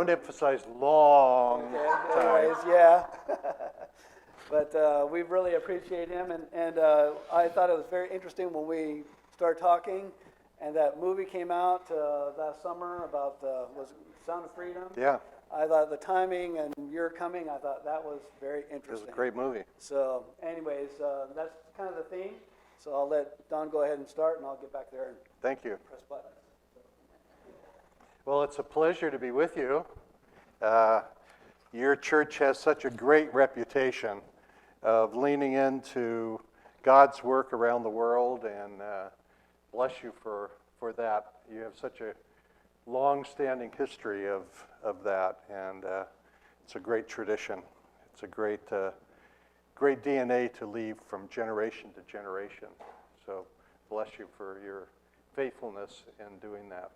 Don't emphasize long time. Anyways, yeah. But we really appreciate him, and I thought it was very interesting when we started talking, and that movie came out last summer about, was it Sound of Freedom? Yeah, I thought the timing and your coming, I thought that was very it was interesting. a great movie. So anyways, that's kind of the theme. So I'll let Don go ahead and start, and I'll get back there and Thank you. press buttons. Well, it's a pleasure to be with you. Your church has such a great reputation of leaning into God's work around the world, and bless you for that. You have such a long-standing history of that, and it's a great tradition. It's a great DNA to leave from generation to generation. So bless you for your faithfulness in doing that.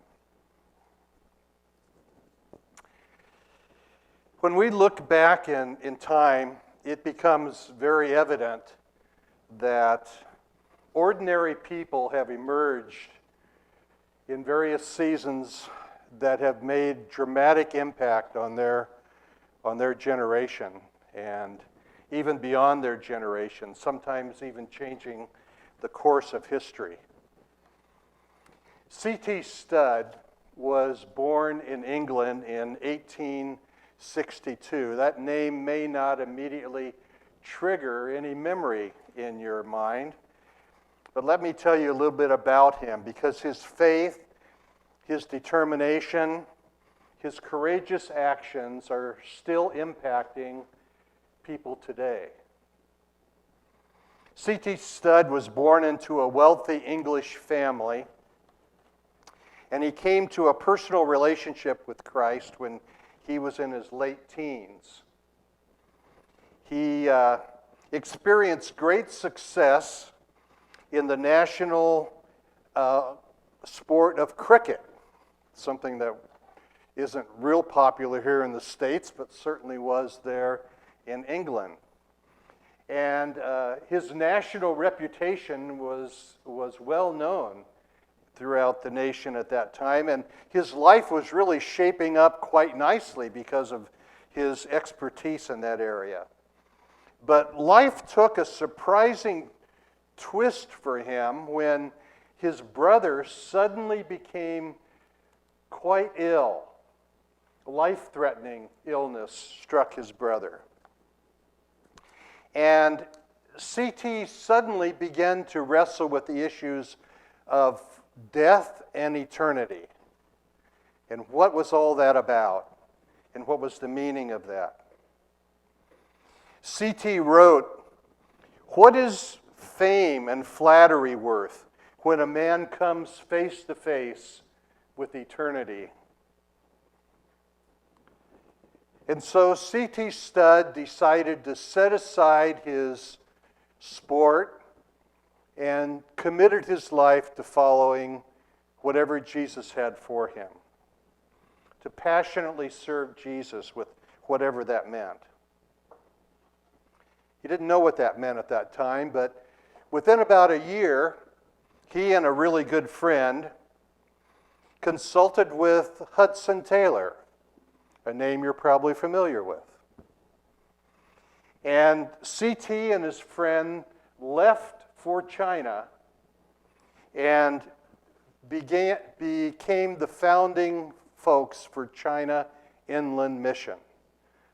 When we look back in time, it becomes very evident that ordinary people have emerged in various seasons that have made dramatic impact on their generation, and even beyond their generation, sometimes even changing the course of history. C.T. Studd was born in England in 1862. That name may not immediately trigger any memory in your mind, but let me tell you a little bit about him, because his faith, his determination, his courageous actions are still impacting people today. C.T. Studd was born into a wealthy English family, and he came to a personal relationship with Christ when he was in his late teens. He experienced great success in the national sport of cricket, something that isn't real popular here in the States, but certainly was there in England. And his national reputation was well known throughout the nation at that time, and his life was really shaping up quite nicely because of his expertise in that area. But life took a surprising twist for him when his brother suddenly became quite ill. Life-threatening illness struck his brother. And C.T. suddenly began to wrestle with the issues of death and eternity. And what was all that about? And what was the meaning of that? C.T. wrote, "What is fame and flattery worth when a man comes face to face with eternity?" And so C.T. Studd decided to set aside his sport and committed his life to following whatever Jesus had for him, to passionately serve Jesus with whatever that meant. He didn't know what that meant at that time, but within about a year, he and a really good friend consulted with Hudson Taylor, a name you're probably familiar with. And C.T. and his friend left for China and became the founding folks for China Inland Mission,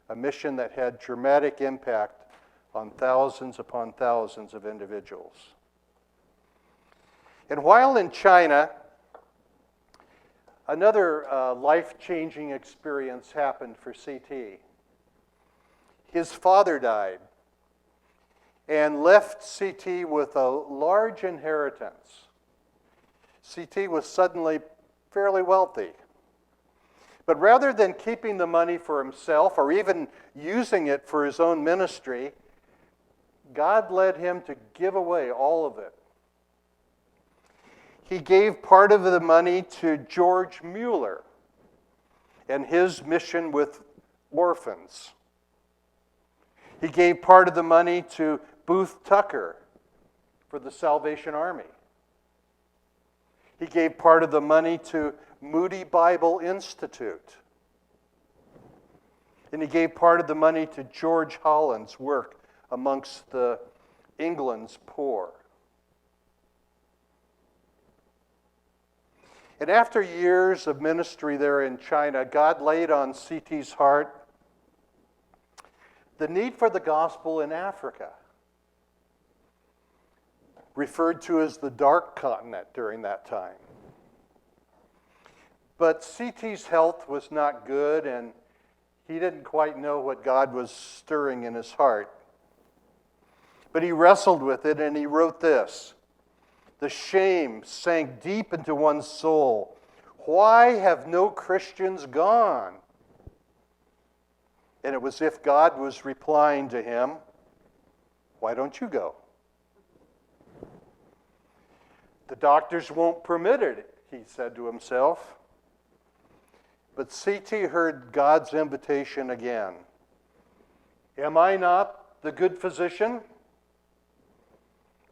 a mission that had dramatic impact on thousands upon thousands of individuals. And while in China, another life-changing experience happened for C.T. His father died and left C.T. with a large inheritance. C.T. was suddenly fairly wealthy. But rather than keeping the money for himself or even using it for his own ministry, God led him to give away all of it. He gave part of the money to George Mueller and his mission with orphans. He gave part of the money to Booth Tucker for the Salvation Army. He gave part of the money to Moody Bible Institute. And he gave part of the money to George Holland's work amongst the England's poor. And after years of ministry there in China, God laid on C.T.'s heart the need for the gospel in Africa, referred to as the Dark Continent during that time. But C.T.'s health was not good, and he didn't quite know what God was stirring in his heart. But he wrestled with it, and he wrote this: "The shame sank deep into one's soul. Why have no Christians gone?" And it was as if God was replying to him, "Why don't you go?" "The doctors won't permit it," he said to himself. But C.T. heard God's invitation again. "Am I not the good physician?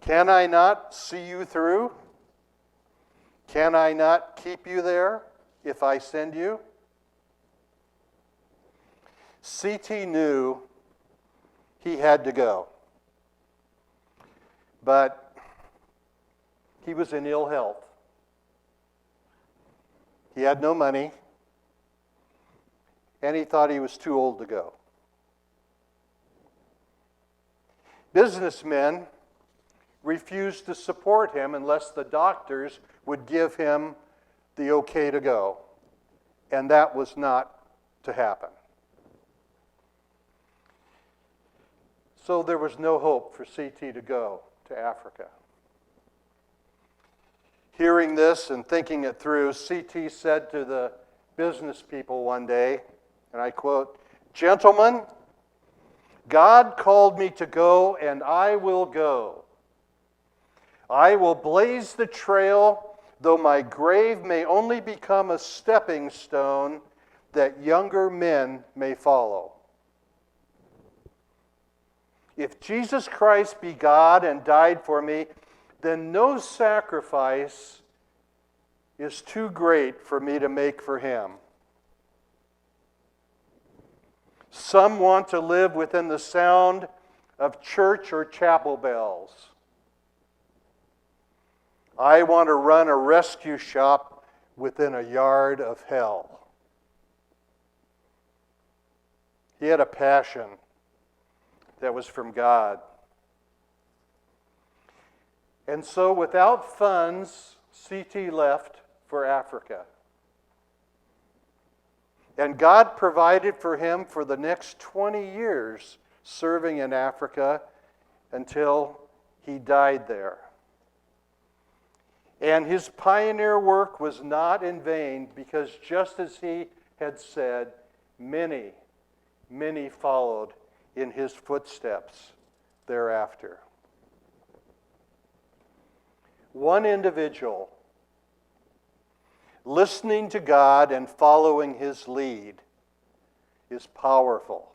Can I not see you through? Can I not keep you there if I send you?" C.T. knew he had to go. But he was in ill health. He had no money, and he thought he was too old to go. Businessmen refused to support him unless the doctors would give him the okay to go, and that was not to happen. So there was no hope for C.T. to go to Africa. Hearing this and thinking it through, C.T. said to the business people one day, and I quote, "Gentlemen, God called me to go, and I will go. I will blaze the trail, though my grave may only become a stepping stone that younger men may follow. If Jesus Christ be God and died for me, then no sacrifice is too great for me to make for him. Some want to live within the sound of church or chapel bells. I want to run a rescue shop within a yard of hell." He had a passion that was from God. And so without funds, C.T. left for Africa. And God provided for him for the next 20 years serving in Africa until he died there. And his pioneer work was not in vain, because just as he had said, many, many followed in his footsteps thereafter. One individual listening to God and following his lead is powerful,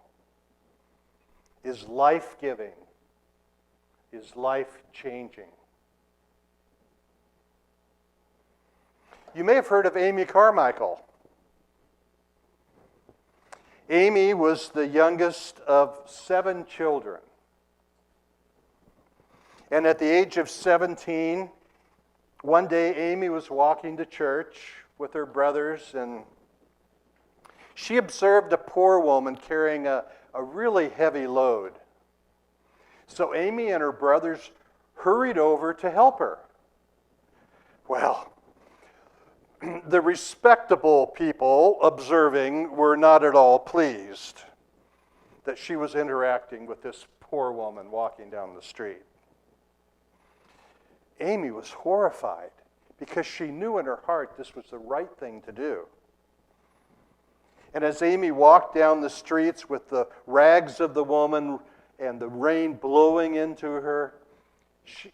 is life-giving, is life-changing. You may have heard of Amy Carmichael. Amy was the youngest of 7 children. And at the age of 17, one day Amy was walking to church with her brothers, and she observed a poor woman carrying a really heavy load. So Amy and her brothers hurried over to help her. Well, the respectable people observing were not at all pleased that she was interacting with this poor woman walking down the street. Amy was horrified because she knew in her heart this was the right thing to do. And as Amy walked down the streets with the rags of the woman and the rain blowing into her,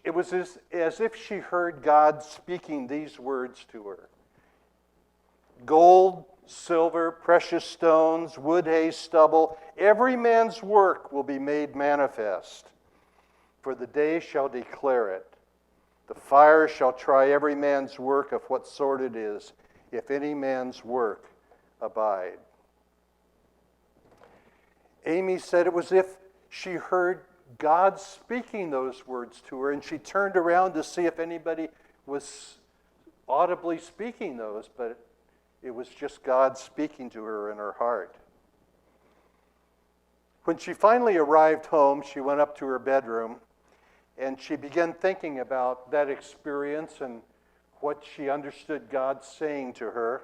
it was as if she heard God speaking these words to her: "Gold, silver, precious stones, wood, hay, stubble, every man's work will be made manifest, for the day shall declare it. The fire shall try every man's work of what sort it is, if any man's work abide." Amy said it was if she heard God speaking those words to her, and she turned around to see if anybody was audibly speaking those, but it was just God speaking to her in her heart. When she finally arrived home, she went up to her bedroom, and she began thinking about that experience and what she understood God saying to her.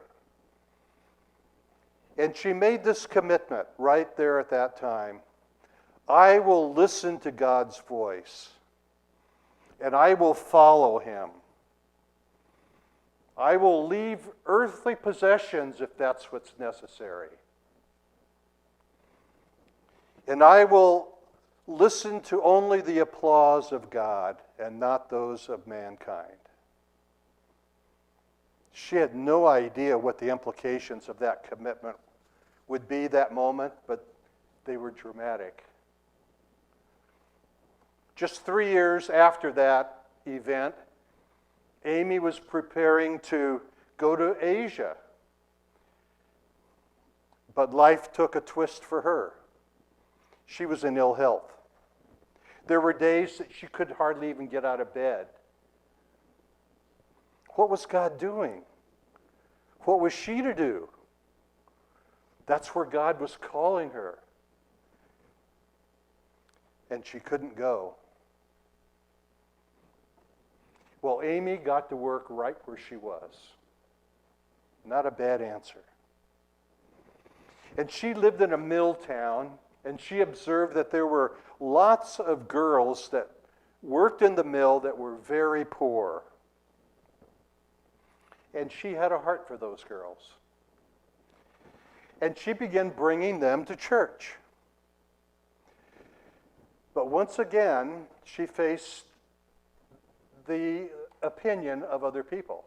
And she made this commitment right there at that time. I will listen to God's voice, and I will follow him. I will leave earthly possessions if that's what's necessary. And I will listen to only the applause of God and not those of mankind. She had no idea what the implications of that commitment would be that moment, but they were dramatic. Just 3 years after that event, Amy was preparing to go to Asia. But life took a twist for her. She was in ill health. There were days that she could hardly even get out of bed. What was God doing? What was she to do? That's where God was calling her. And she couldn't go. Well, Amy got to work right where she was. Not a bad answer. And she lived in a mill town, and she observed that there were lots of girls that worked in the mill that were very poor. And she had a heart for those girls. And she began bringing them to church. But once again, she faced the opinion of other people.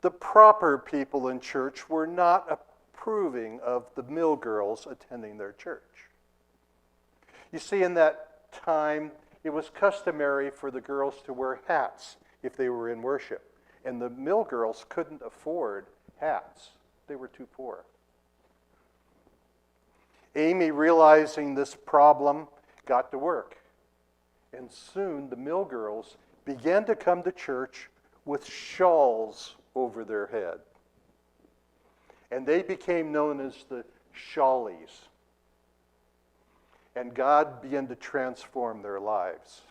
The proper people in church were not approving of the mill girls attending their church. You see, in that time, it was customary for the girls to wear hats if they were in worship. And the mill girls couldn't afford hats. They were too poor. Amy, realizing this problem, got to work. And soon the mill girls began to come to church with shawls over their head. And they became known as the Shawlies. And God began to transform their lives.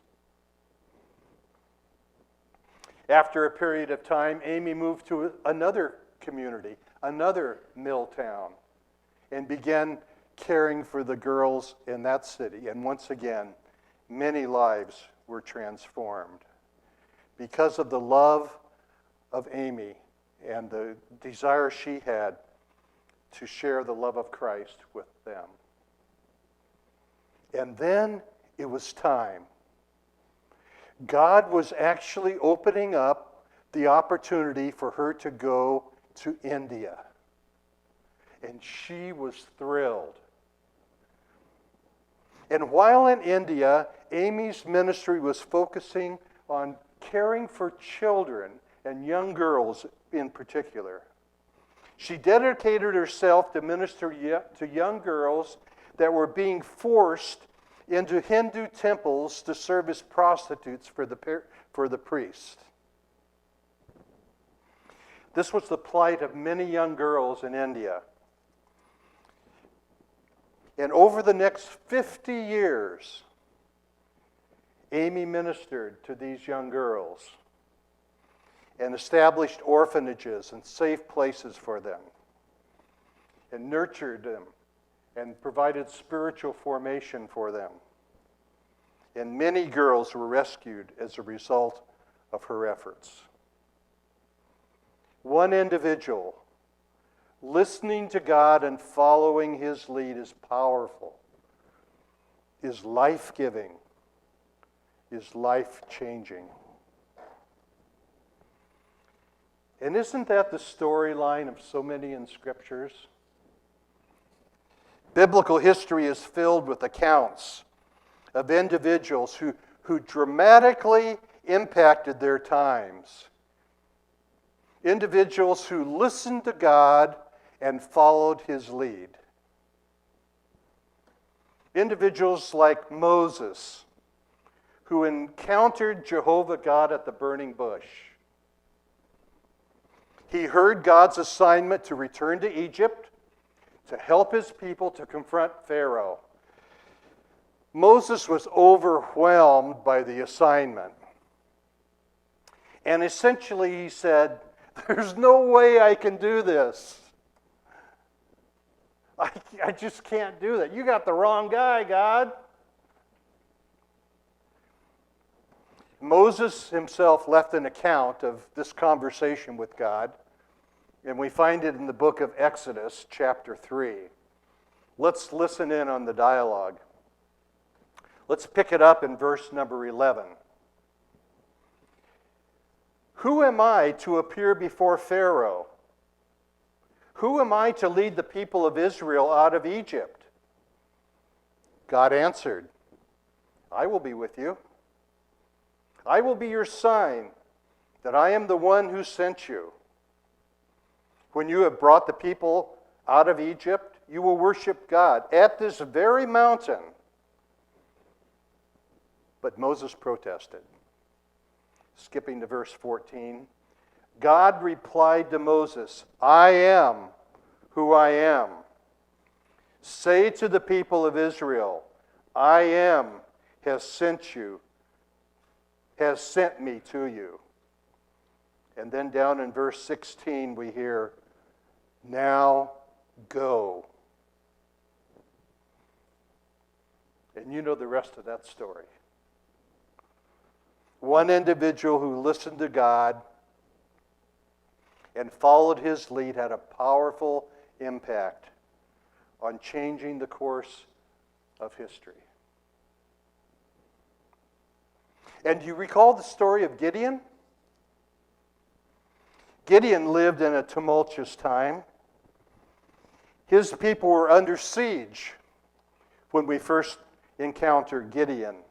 After a period of time, Amy moved to another community, another mill town, and began caring for the girls in that city. And once again, many lives were transformed because of the love of Amy and the desire she had to share the love of Christ with them. And then it was time. God was actually opening up the opportunity for her to go to India. And she was thrilled. And while in India, Amy's ministry was focusing on caring for children and young girls in particular. She dedicated herself to minister to young girls that were being forced into Hindu temples to serve as prostitutes for the priests. This was the plight of many young girls in India. And over the next 50 years, Amy ministered to these young girls and established orphanages and safe places for them and nurtured them and provided spiritual formation for them. And many girls were rescued as a result of her efforts. One individual listening to God and following his lead is powerful, is life-giving, is life-changing. And isn't that the storyline of so many in Scriptures? Biblical history is filled with accounts of individuals who dramatically impacted their times. Individuals who listened to God and followed his lead. individuals like Moses, who encountered Jehovah God at the burning bush. He heard God's assignment to return to Egypt, to help his people to confront Pharaoh. Moses was overwhelmed by the assignment. And essentially he said, "There's no way I can do this. I just can't do that. You got the wrong guy, God." Moses himself left an account of this conversation with God, and we find it in the book of Exodus, chapter 3. Let's listen in on the dialogue. Let's pick it up in verse number 11. "Who am I to appear before Pharaoh? Who am I to lead the people of Israel out of Egypt?" God answered, "I will be with you. I will be your sign that I am the one who sent you. When you have brought the people out of Egypt, you will worship God at this very mountain." But Moses protested. Skipping to verse 14, God replied to Moses, "I am who I am. Say to the people of Israel, I am has sent me to you." And then down in verse 16 we hear, "Now go." And you know the rest of that story. One individual who listened to God and followed his lead had a powerful impact on changing the course of history. And do you recall the story of Gideon? Gideon lived in a tumultuous time. His people were under siege when we first encountered Gideon.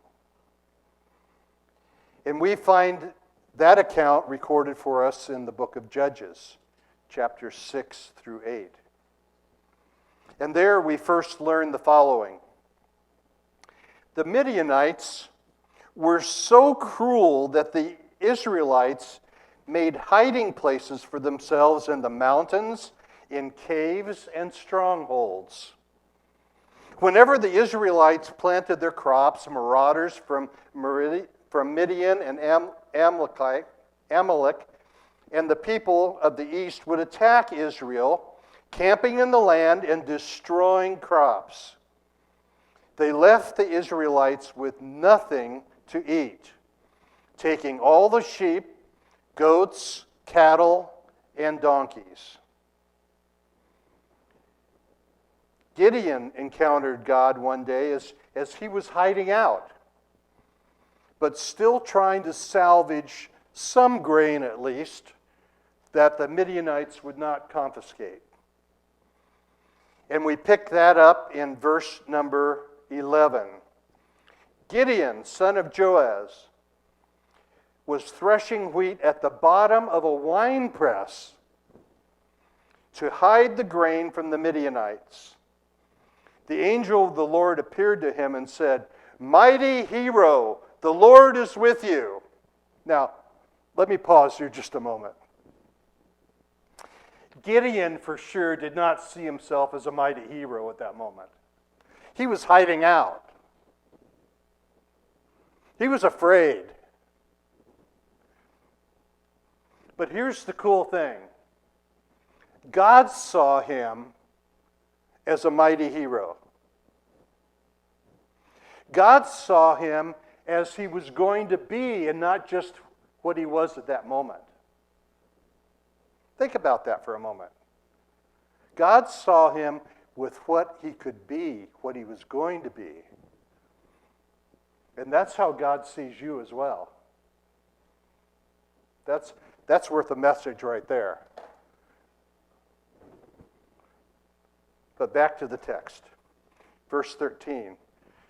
And we find that account recorded for us in the book of Judges, chapters 6 through 8. And there we first learn the following. The Midianites were so cruel that the Israelites made hiding places for themselves in the mountains, in caves, and strongholds. Whenever the Israelites planted their crops, marauders from Midian and Amalek and the people of the east would attack Israel, camping in the land and destroying crops. They left the Israelites with nothing to eat, taking all the sheep, goats, cattle, and donkeys. Gideon encountered God one day as he was hiding out, but still trying to salvage some grain at least that the Midianites would not confiscate. And we pick that up in verse number 11. Gideon, son of Joaz, was threshing wheat at the bottom of a winepress to hide the grain from the Midianites. The angel of the Lord appeared to him and said, "Mighty hero, the Lord is with you." Now, let me pause here just a moment. Gideon for sure did not see himself as a mighty hero at that moment. He was hiding out. He was afraid. But here's the cool thing. God saw him as a mighty hero. God saw him as he was going to be and not just what he was at that moment. Think about that for a moment. God saw him with what he could be, what he was going to be. And that's how God sees you as well. That's worth a message right there. But back to the text. Verse 13.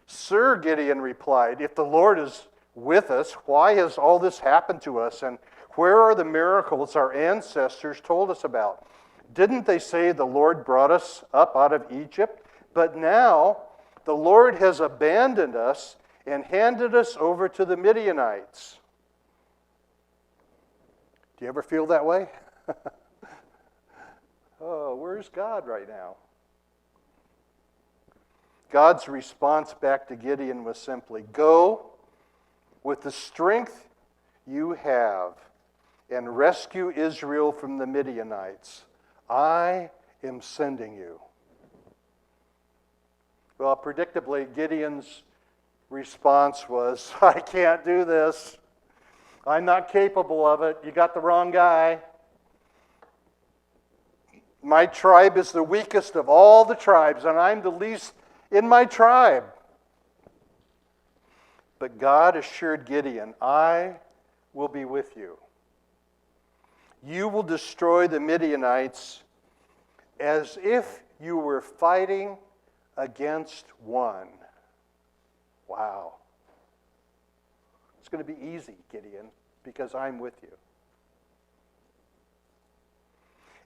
"Sir," Gideon replied, "if the Lord is with us, why has all this happened to us? And where are the miracles our ancestors told us about? Didn't they say the Lord brought us up out of Egypt? But now the Lord has abandoned us and handed us over to the Midianites. Do you ever feel that way? Oh, where's God right now? God's response back to Gideon was simply, go with the strength you have and rescue Israel from the Midianites. I am sending you. Well, predictably, Gideon's response was, I can't do this. I'm not capable of it. You got the wrong guy. My tribe is the weakest of all the tribes, and I'm the least in my tribe. But God assured Gideon, I will be with you. You will destroy the Midianites as if you were fighting against one. Wow. It's going to be easy, Gideon, because I'm with you.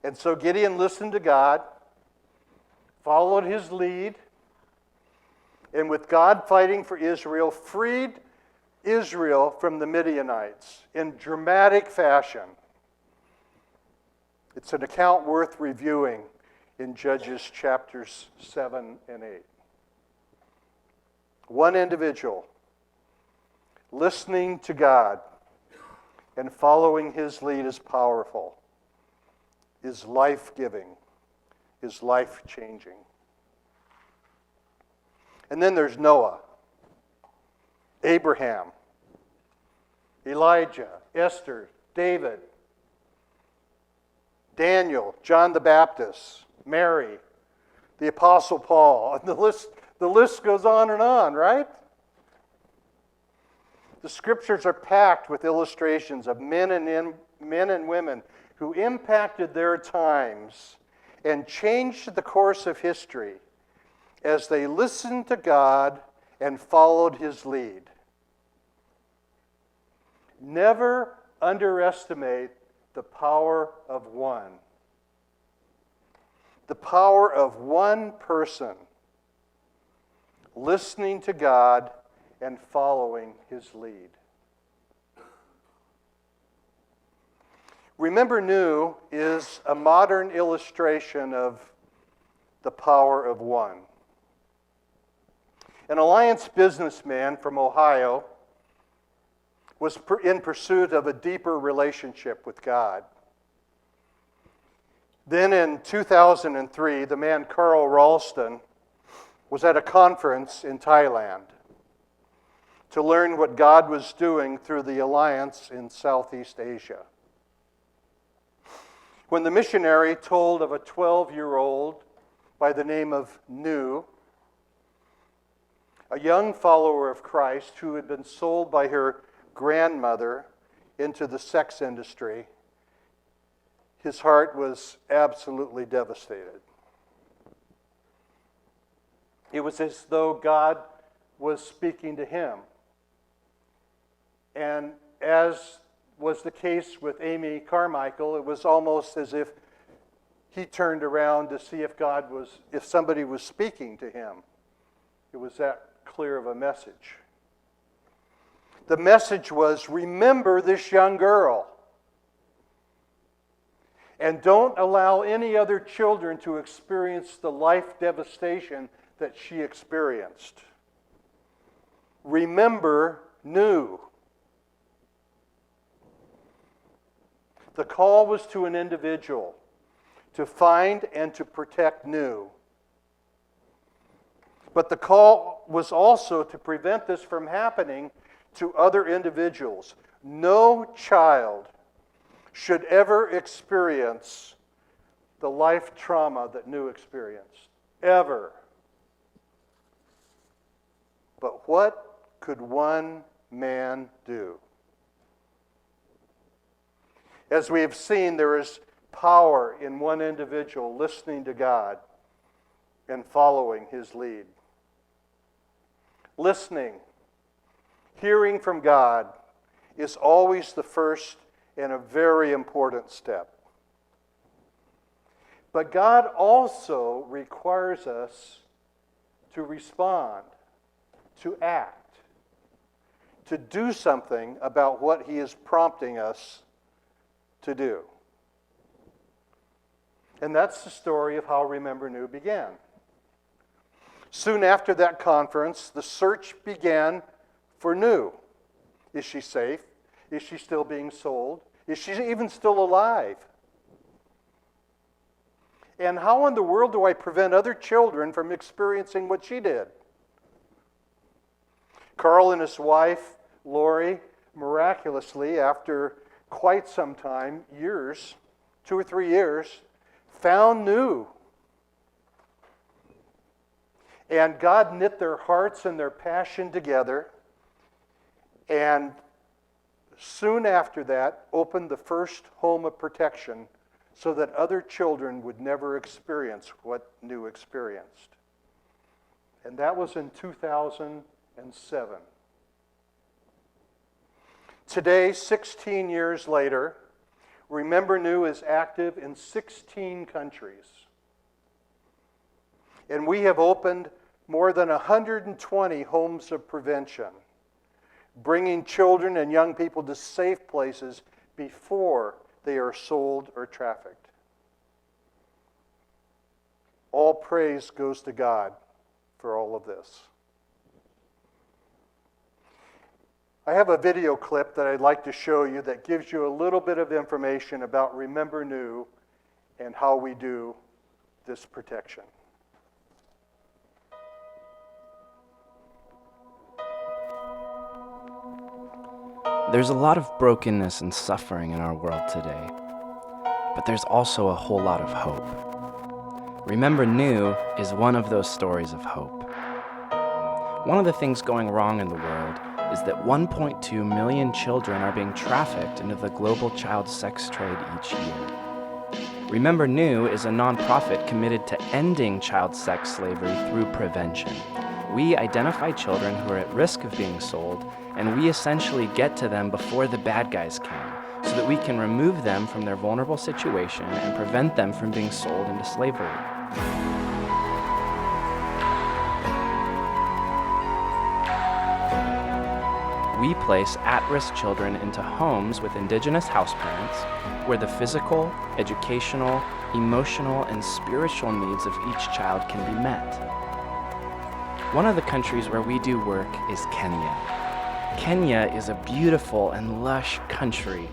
And so Gideon listened to God, followed his lead, and with God fighting for Israel, freed Israel from the Midianites in dramatic fashion. It's an account worth reviewing in Judges chapters 7 and 8. One individual listening to God and following his lead is powerful, is life-giving, is life-changing. And then there's Noah, Abraham, Elijah, Esther, David, Daniel, John the Baptist, Mary, the Apostle Paul, and the list goes on, right? The scriptures are packed with illustrations of men and women who impacted their times and changed the course of history as they listened to God and followed his lead. Never underestimate the power of one. The power of one person listening to God and following his lead. Remember New is a modern illustration of the power of one. An Alliance businessman from Ohio was in pursuit of a deeper relationship with God. Then in 2003, the man Carl Ralston was at a conference in Thailand to learn what God was doing through the Alliance in Southeast Asia. When the missionary told of a 12-year-old by the name of New, a young follower of Christ who had been sold by her grandmother into the sex industry, his heart was absolutely devastated. It was as though God was speaking to him. And as was the case with Amy Carmichael, it was almost as if he turned around to see if somebody was speaking to him. It was that clear of a message. The message was, remember this young girl. And don't allow any other children to experience the life devastation that she experienced. Remember New. The call was to an individual to find and to protect New. But the call was also to prevent this from happening to other individuals. No child should ever experience the life trauma that New experienced. Ever. But what could one man do? As we have seen, there is power in one individual listening to God and following his lead. Listening, hearing from God, is always the first and a very important step. But God also requires us to respond, to act, to do something about what he is prompting us to do. And that's the story of how Remember New began. Soon after that conference, the search began for New. Is she safe? Is she still being sold? Is she even still alive? And how in the world do I prevent other children from experiencing what she did? Carl and his wife, Lori, miraculously, after quite some time, years, 2 or 3 years, found New. And God knit their hearts and their passion together, and soon after that, opened the first home of protection so that other children would never experience what New experienced. And that was in 2007. Today, 16 years later, Remember New is active in 16 countries. And we have opened more than 120 homes of prevention, bringing children and young people to safe places before they are sold or trafficked. All praise goes to God for all of this. I have a video clip that I'd like to show you that gives you a little bit of information about Remember New and how we do this protection. There's a lot of brokenness and suffering in our world today, but there's also a whole lot of hope. Remember New is one of those stories of hope. One of the things going wrong in the world is that 1.2 million children are being trafficked into the global child sex trade each year. Remember New is a nonprofit committed to ending child sex slavery through prevention. We identify children who are at risk of being sold, and we essentially get to them before the bad guys can, so that we can remove them from their vulnerable situation and prevent them from being sold into slavery. We place at-risk children into homes with Indigenous house parents, where the physical, educational, emotional, and spiritual needs of each child can be met. One of the countries where we do work is Kenya. Kenya is a beautiful and lush country,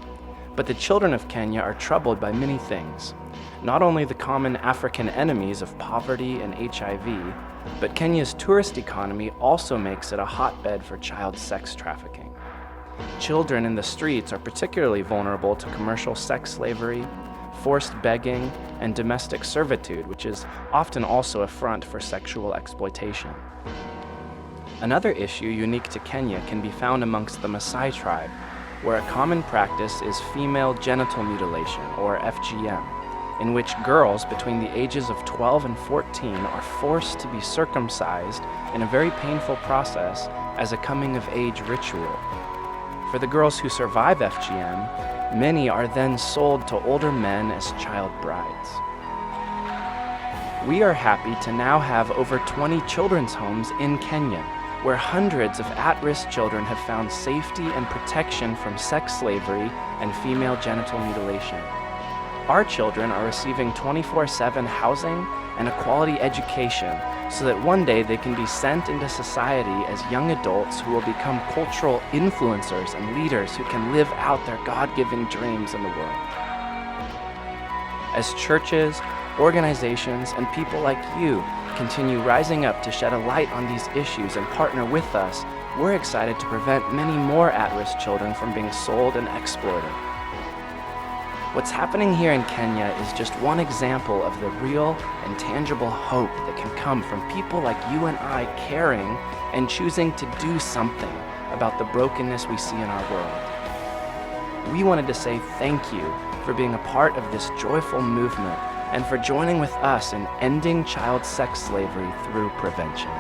but the children of Kenya are troubled by many things. Not only the common African enemies of poverty and HIV, but Kenya's tourist economy also makes it a hotbed for child sex trafficking. Children in the streets are particularly vulnerable to commercial sex slavery, forced begging, and domestic servitude, which is often also a front for sexual exploitation. Another issue unique to Kenya can be found amongst the Maasai tribe, where a common practice is female genital mutilation, or FGM, in which girls between the ages of 12 and 14 are forced to be circumcised in a very painful process as a coming-of-age ritual. For the girls who survive FGM, many are then sold to older men as child brides. We are happy to now have over 20 children's homes in Kenya, where hundreds of at-risk children have found safety and protection from sex slavery and female genital mutilation. Our children are receiving 24/7 housing and a quality education so that one day they can be sent into society as young adults who will become cultural influencers and leaders who can live out their God-given dreams in the world. As churches, organizations, and people like you continue rising up to shed a light on these issues and partner with us, we're excited to prevent many more at-risk children from being sold and exploited. What's happening here in Kenya is just one example of the real and tangible hope that can come from people like you and I caring and choosing to do something about the brokenness we see in our world. We wanted to say thank you for being a part of this joyful movement and for joining with us in ending child sex slavery through prevention.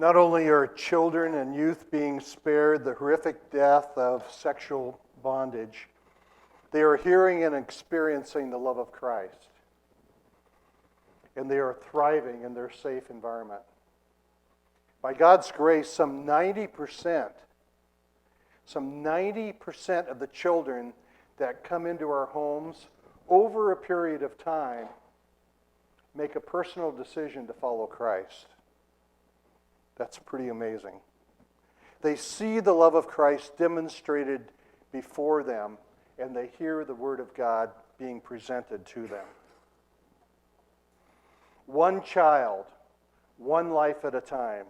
Not only are children and youth being spared the horrific death of sexual bondage, they are hearing and experiencing the love of Christ. And they are thriving in their safe environment. By God's grace, some 90% of the children that come into our homes over a period of time make a personal decision to follow Christ. That's pretty amazing. They see the love of Christ demonstrated before them, and they hear the Word of God being presented to them. One child, one life at a time.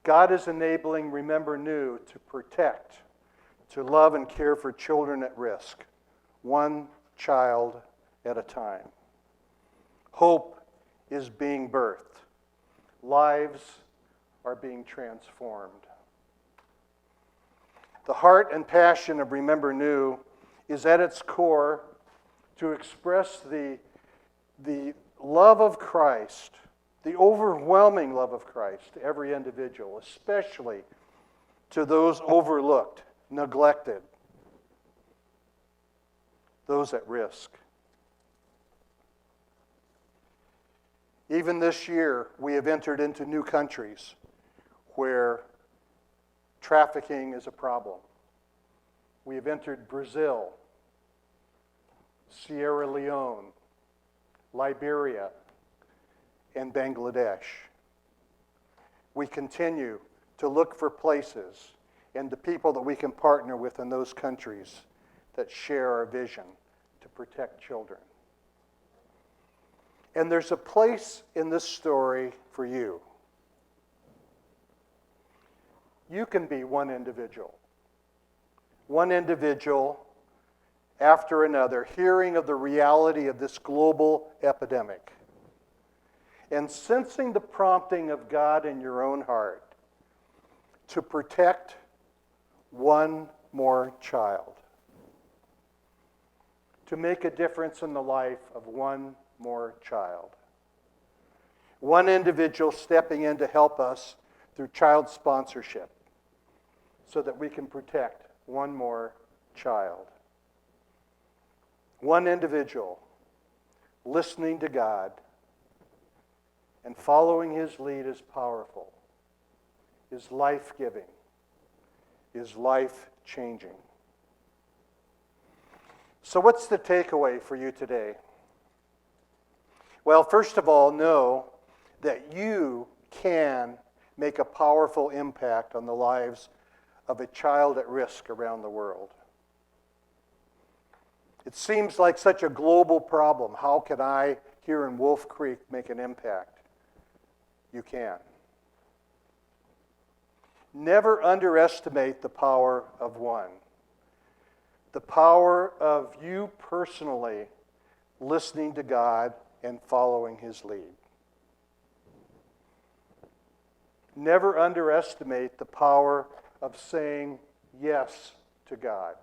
God is enabling Remember New to protect, to love and care for children at risk, one child at a time. Hope is being birthed. Lives are being transformed. The heart and passion of Remember New is at its core to express the love of Christ, the overwhelming love of Christ to every individual, especially to those overlooked, neglected, those at risk. Even this year, we have entered into new countries where trafficking is a problem. We have entered Brazil, Sierra Leone, Liberia, and Bangladesh. We continue to look for places and the people that we can partner with in those countries that share our vision to protect children. And there's a place in this story for you. You can be one individual after another, hearing of the reality of this global epidemic and sensing the prompting of God in your own heart to protect one more child, to make a difference in the life of one more child. One individual stepping in to help us through child sponsorship so that we can protect one more child. One individual listening to God and following His lead is powerful, is life-giving, is life-changing. So what's the takeaway for you today? Well, first of all, know that you can make a powerful impact on the lives of a child at risk around the world. It seems like such a global problem. How can I, here in Wolf Creek, make an impact? You can. Never underestimate the power of one. The power of you personally listening to God and following His lead. Never underestimate the power of saying yes to God.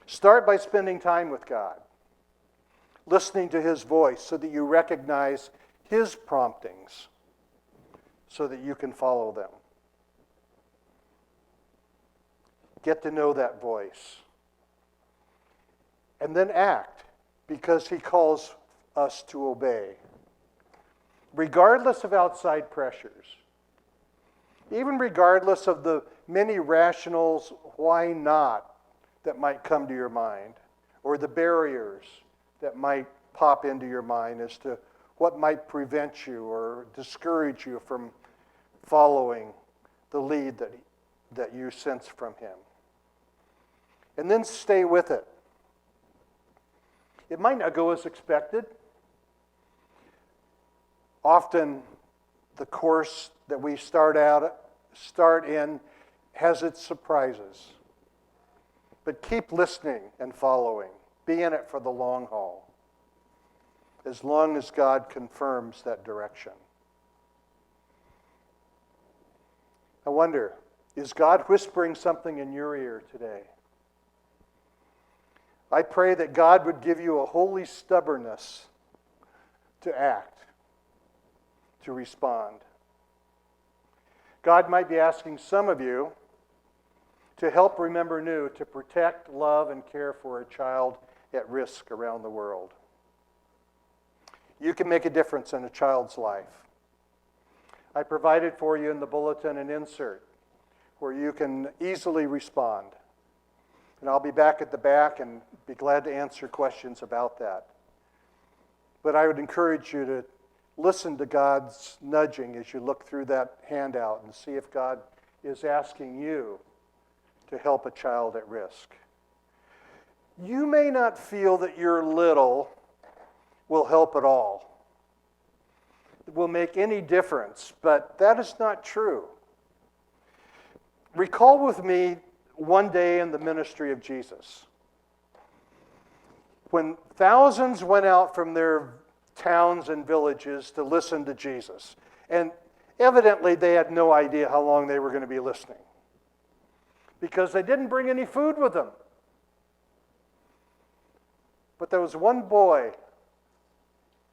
Start by spending time with God, listening to His voice so that you recognize His promptings so that you can follow them. Get to know that voice. And then act, because He calls us to obey, regardless of outside pressures, even regardless of the many rationals, why not, that might come to your mind, or the barriers that might pop into your mind as to what might prevent you or discourage you from following the lead that you sense from Him. And then stay with it. It might not go as expected. Often the course that we start in has its surprises. But keep listening and following. Be in it for the long haul, as long as God confirms that direction. I wonder, is God whispering something in your ear today? I pray that God would give you a holy stubbornness to act, to respond. God might be asking some of you to help remember new, to protect, love, and care for a child at risk around the world. You can make a difference in a child's life. I provided for you in the bulletin an insert where you can easily respond. And I'll be back at the back and be glad to answer questions about that. But I would encourage you to listen to God's nudging as you look through that handout and see if God is asking you to help a child at risk. You may not feel that your little will help at all, will make any difference, but that is not true. Recall with me one day in the ministry of Jesus, when thousands went out from their towns and villages to listen to Jesus. And evidently they had no idea how long they were going to be listening, because they didn't bring any food with them. But there was one boy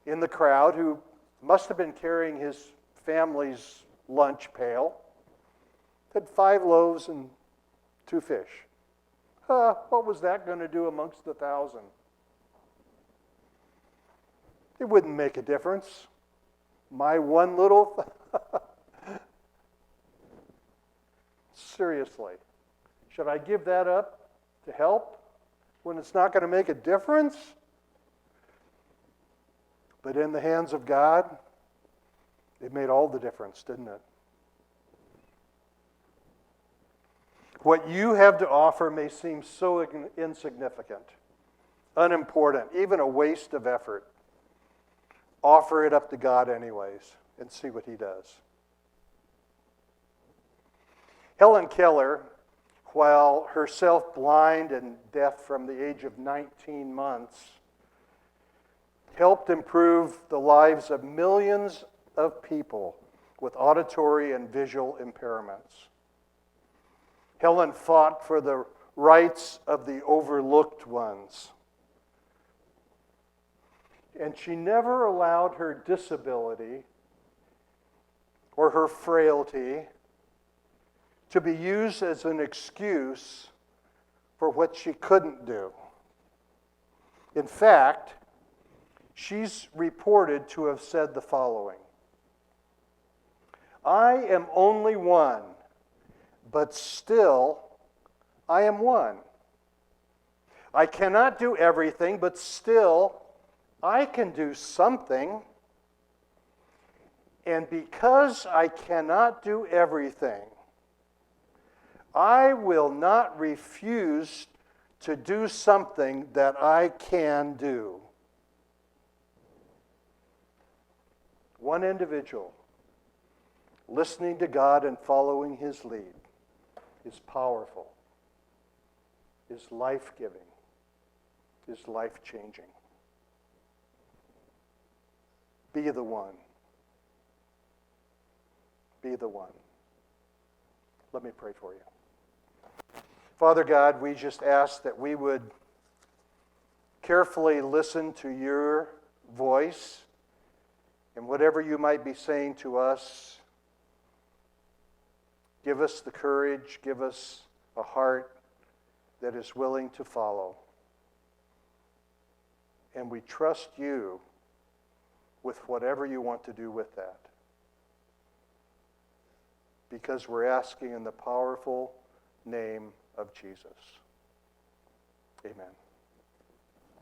in the crowd who must have been carrying his family's lunch pail. Had 5 loaves and 2 fish. What was that going to do amongst the 1,000? It wouldn't make a difference. My one little... Seriously, should I give that up to help when it's not going to make a difference? But in the hands of God, it made all the difference, didn't it? What you have to offer may seem so insignificant, unimportant, even a waste of effort. Offer it up to God anyways and see what He does. Helen Keller, while herself blind and deaf from the age of 19 months, helped improve the lives of millions of people with auditory and visual impairments. Helen fought for the rights of the overlooked ones. And she never allowed her disability or her frailty to be used as an excuse for what she couldn't do. In fact, she's reported to have said the following: "I am only one, but still I am one. I cannot do everything, but still I can do something. And because I cannot do everything, I will not refuse to do something that I can do." One individual listening to God and following His lead is powerful, is life-giving, is life-changing. Be the one. Be the one. Let me pray for you. Father God, we just ask that we would carefully listen to your voice, and whatever you might be saying to us, give us the courage, give us a heart that is willing to follow. And we trust you with whatever you want to do with that, because we're asking in the powerful name of Jesus. Amen.